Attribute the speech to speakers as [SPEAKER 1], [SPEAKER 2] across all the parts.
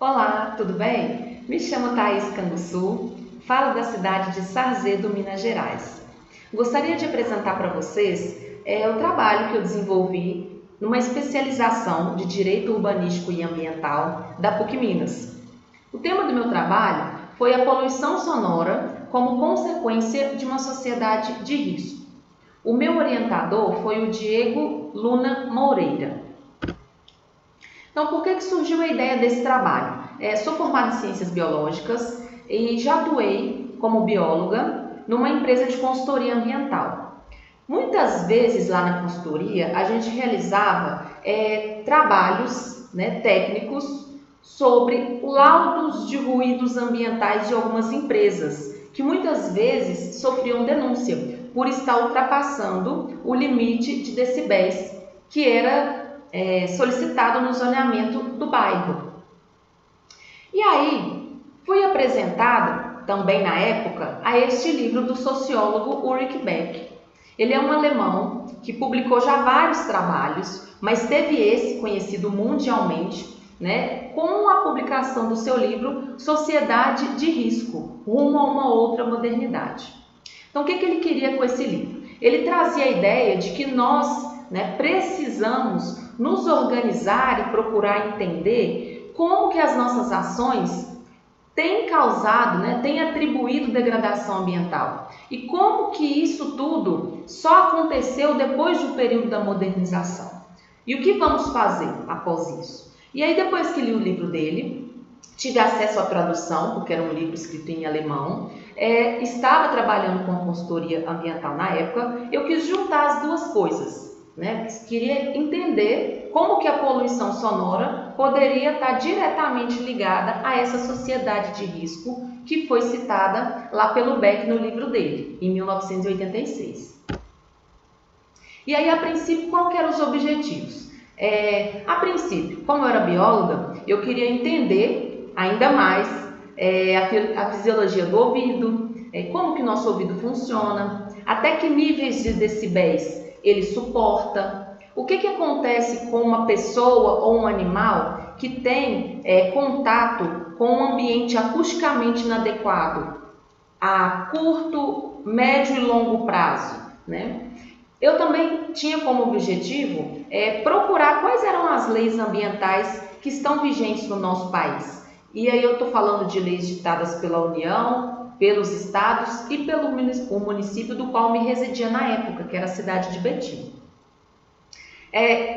[SPEAKER 1] Olá, tudo bem? Me chamo Thaís Canguçu, falo da cidade de Sarzedo, Minas Gerais. Gostaria de apresentar para vocês o trabalho que eu desenvolvi numa especialização de Direito Urbanístico e Ambiental da PUC Minas. O tema do meu trabalho foi a poluição sonora como consequência de uma sociedade de risco. O meu orientador foi o Diego Luna Moreira. Então, por que surgiu a ideia desse trabalho? Sou formada em Ciências Biológicas e já atuei como bióloga numa empresa de consultoria ambiental. Muitas vezes lá na consultoria a gente realizava trabalhos técnicos sobre laudos de ruídos ambientais de algumas empresas, que muitas vezes sofriam denúncia por estar ultrapassando o limite de decibéis que era solicitado no zoneamento do bairro. E aí, fui apresentada também na época a este livro do sociólogo Ulrich Beck. Ele é um alemão que publicou já vários trabalhos, mas teve esse conhecido mundialmente, com a publicação do seu livro Sociedade de Risco, rumo a uma outra modernidade. Então, o que ele queria com esse livro? Ele trazia a ideia de que nós precisamos nos organizar e procurar entender como que as nossas ações têm causado, têm atribuído degradação ambiental e como que isso tudo só aconteceu depois do período da modernização. E o que vamos fazer após isso? E aí, depois que li o livro dele, tive acesso à tradução, porque era um livro escrito em alemão, estava trabalhando com consultoria ambiental na época, eu quis juntar as duas coisas. Queria entender como que a poluição sonora poderia estar diretamente ligada a essa sociedade de risco que foi citada lá pelo Beck no livro dele, em 1986. E aí, a princípio, quais eram os objetivos? A princípio, como eu era bióloga, eu queria entender ainda mais a fisiologia do ouvido, como que o nosso ouvido funciona, até que níveis de decibéis ele suporta. O que acontece com uma pessoa ou um animal que tem contato com um ambiente acusticamente inadequado a curto, médio e longo prazo, Eu também tinha como objetivo procurar quais eram as leis ambientais que estão vigentes no nosso país. E aí eu estou falando de leis ditadas pela União, pelos estados e pelo município do qual me residia na época, que era a cidade de Betim.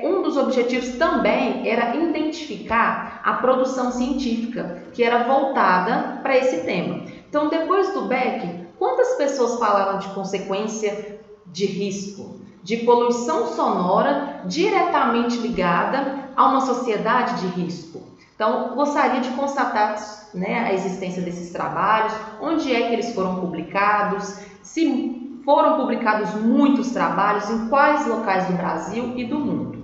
[SPEAKER 1] Um dos objetivos também era identificar a produção científica, que era voltada para esse tema. Então, depois do Beck, quantas pessoas falaram de consequência de risco, de poluição sonora diretamente ligada a uma sociedade de risco? Então, gostaria de constatar a existência desses trabalhos, onde é que eles foram publicados, se foram publicados muitos trabalhos, em quais locais do Brasil e do mundo.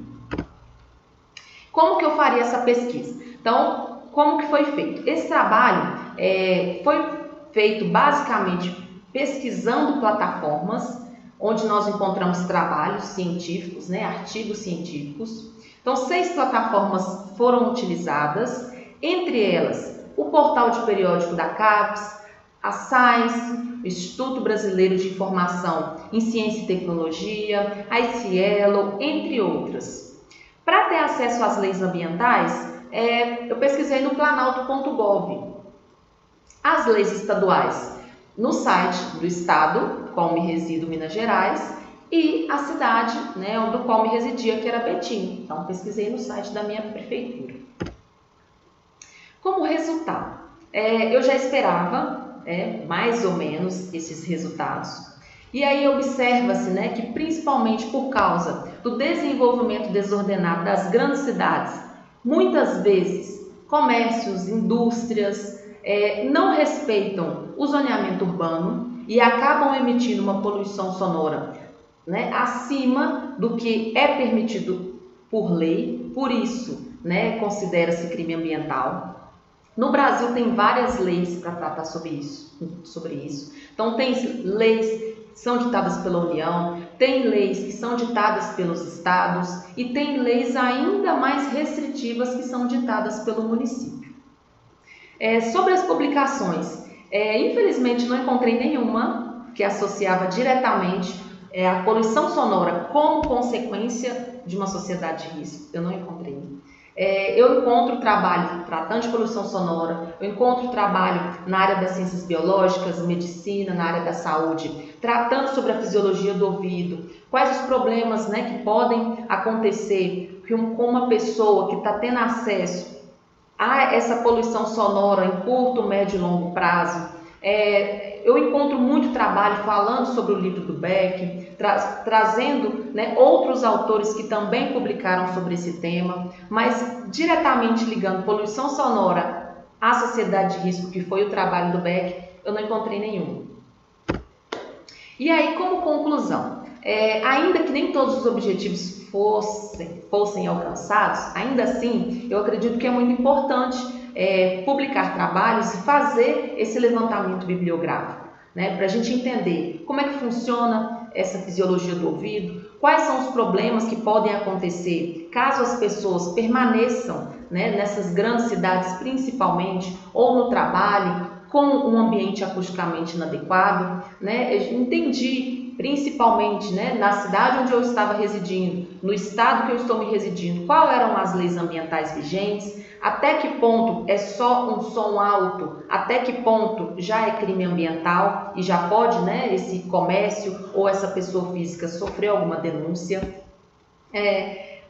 [SPEAKER 1] Como que eu faria essa pesquisa? Então, como que foi feito? Esse trabalho foi feito basicamente pesquisando plataformas, onde nós encontramos trabalhos científicos, artigos científicos. Então, 6 plataformas foram utilizadas, entre elas o portal de periódico da CAPES, a SAINS, o Instituto Brasileiro de Informação em Ciência e Tecnologia, a ICIELO, entre outras. Para ter acesso às leis ambientais, eu pesquisei no planalto.gov. As leis estaduais, no site do estado, qual me resido, Minas Gerais, e a cidade, do qual me residia, que era Betim. Então, pesquisei no site da minha prefeitura. Como resultado, eu já esperava mais ou menos esses resultados. E aí observa-se que principalmente por causa do desenvolvimento desordenado das grandes cidades, muitas vezes comércios, indústrias não respeitam o zoneamento urbano e acabam emitindo uma poluição sonora acima do que é permitido por lei, por isso considera-se crime ambiental. No Brasil tem várias leis para tratar sobre isso. Então tem leis que são ditadas pela União, tem leis que são ditadas pelos estados e tem leis ainda mais restritivas que são ditadas pelo município. Sobre as publicações, infelizmente não encontrei nenhuma que associava diretamente a poluição sonora como consequência de uma sociedade de risco. Eu não encontrei. Eu encontro trabalho tratando de poluição sonora, eu encontro trabalho na área das ciências biológicas, medicina, na área da saúde, tratando sobre a fisiologia do ouvido, quais os problemas, né, que podem acontecer com uma pessoa que está tendo acesso a essa poluição sonora em curto, médio e longo prazo. Eu encontro muito trabalho falando sobre o livro do Beck, trazendo, né, outros autores que também publicaram sobre esse tema, mas diretamente ligando poluição sonora à sociedade de risco, que foi o trabalho do Beck, eu não encontrei nenhum. E aí, como conclusão, ainda que nem todos os objetivos fossem alcançados, ainda assim, eu acredito que é muito importante publicar trabalhos e fazer esse levantamento bibliográfico, né, para a gente entender como é que funciona essa fisiologia do ouvido, quais são os problemas que podem acontecer caso as pessoas permaneçam, né, nessas grandes cidades principalmente, ou no trabalho, com um ambiente acusticamente inadequado, né? Eu entendi principalmente, né, na cidade onde eu estava residindo, no estado que eu estou me residindo, quais eram as leis ambientais vigentes, até que ponto é só um som alto, até que ponto já é crime ambiental e já pode, né, esse comércio ou essa pessoa física sofrer alguma denúncia.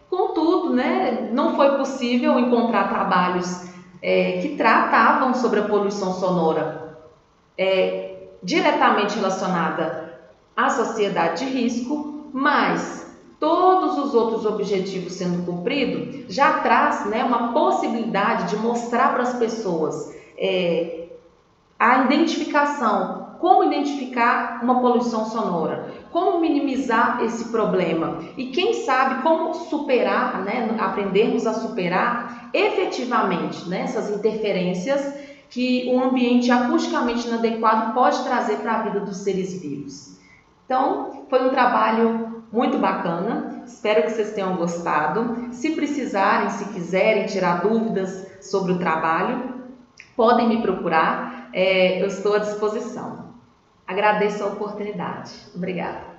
[SPEAKER 1] Contudo, né, não foi possível encontrar trabalhos que tratavam sobre a poluição sonora diretamente relacionada à sociedade de risco, mas todos os outros objetivos sendo cumpridos já traz, né, uma possibilidade de mostrar para as pessoas a identificação, como identificar uma poluição sonora, como minimizar esse problema e quem sabe como superar, né, aprendermos a superar efetivamente, né, essas interferências que um ambiente acusticamente inadequado pode trazer para a vida dos seres vivos. Então, foi um trabalho muito bacana, espero que vocês tenham gostado. Se precisarem, se quiserem tirar dúvidas sobre o trabalho, podem me procurar, eu estou à disposição. Agradeço a oportunidade. Obrigada.